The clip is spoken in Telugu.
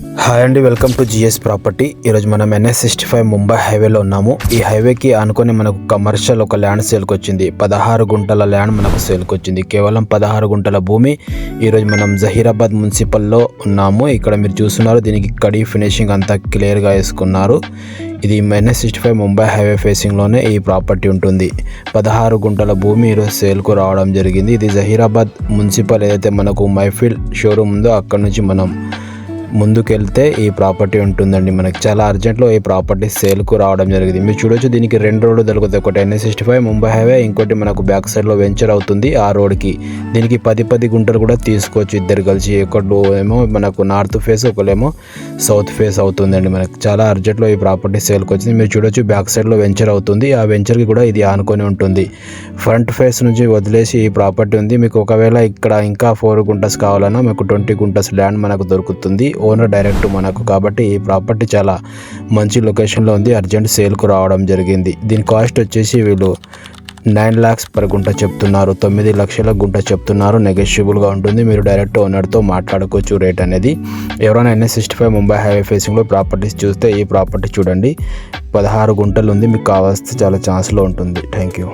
హాయ్ అండి, వెల్కమ్ టు జిఎస్ ప్రాపర్టీ. ఈరోజు మనం NH65 ముంబై హైవేలో ఉన్నాము. ఈ హైవేకి ఆనుకొని మనకు కమర్షియల్ ఒక ల్యాండ్ సేల్కి వచ్చింది. 16 గుంటల ల్యాండ్ మనకు సేల్కి వచ్చింది. కేవలం 16 గుంటల భూమి. ఈరోజు మనం జహీరాబాద్ మున్సిపల్లో ఉన్నాము. ఇక్కడ మీరు చూస్తున్నారు, దీనికి కడీ ఫినిషింగ్ అంతా క్లియర్గా వేసుకున్నారు. ఇది NH65 ముంబై హైవే ఫేసింగ్లోనే ఈ ప్రాపర్టీ ఉంటుంది. 16 గుంటల భూమి ఈరోజు సేల్కు రావడం జరిగింది. ఇది జహీరాబాద్ మున్సిపల్ ఏదైతే మనకు మైఫిల్ షోరూమ్ ఉందో అక్కడ నుంచి మనం ముందుకెళ్తే ఈ ప్రాపర్టీ ఉంటుందండి. మనకి చాలా అర్జెంట్లో ఈ ప్రాపర్టీ సేల్కు రావడం జరిగింది. మీరు చూడొచ్చు, దీనికి 2 రోడ్లు దొరుకుతాయి. ఒకటి NH65 ముంబై హైవే, ఇంకోటి మనకు బ్యాక్ సైడ్లో వెంచర్ అవుతుంది. ఆ రోడ్కి దీనికి 10 గుంటలు కూడా తీసుకోవచ్చు ఇద్దరు కలిసి. ఒకళ్ళు ఏమో మనకు నార్త్ ఫేస్, ఒకళ్ళేమో సౌత్ ఫేస్ అవుతుందండి. మనకు చాలా అర్జెంట్లో ఈ ప్రాపర్టీ సేల్కి వచ్చింది. మీరు చూడొచ్చు, బ్యాక్ సైడ్లో వెంచర్ అవుతుంది. ఆ వెంచర్కి కూడా ఇది ఆనుకొని ఉంటుంది. ఫ్రంట్ ఫేస్ నుంచి వదిలేసి ఈ ప్రాపర్టీ ఉంది. మీకు ఒకవేళ ఇక్కడ ఇంకా 4 గుంటస్ కావాలన్నా మీకు 20 గుంటస్ ల్యాండ్ మనకు దొరుకుతుంది. ఓనర్ డైరెక్ట్ మనకు. కాబట్టి ఈ ప్రాపర్టీ చాలా మంచి లొకేషన్లో ఉంది. అర్జెంట్ సేల్కు రావడం జరిగింది. దీని కాస్ట్ వచ్చేసి వీళ్ళు 9 lakhs per గుంట చెప్తున్నారు. 9 లక్షల గుంట చెప్తున్నారు. నెగోషియబుల్గా ఉంటుంది. మీరు డైరెక్ట్ ఓనర్తో మాట్లాడుకోవచ్చు రేట్ అనేది. ఎవరైనా NH65 ముంబై హైవే ఫేసింగ్లో ప్రాపర్టీస్ చూస్తే ఈ ప్రాపర్టీ చూడండి. 16 గుంటలు ఉంది. మీకు కావాల్సి చాలా ఛాన్స్లో ఉంటుంది. Thank you.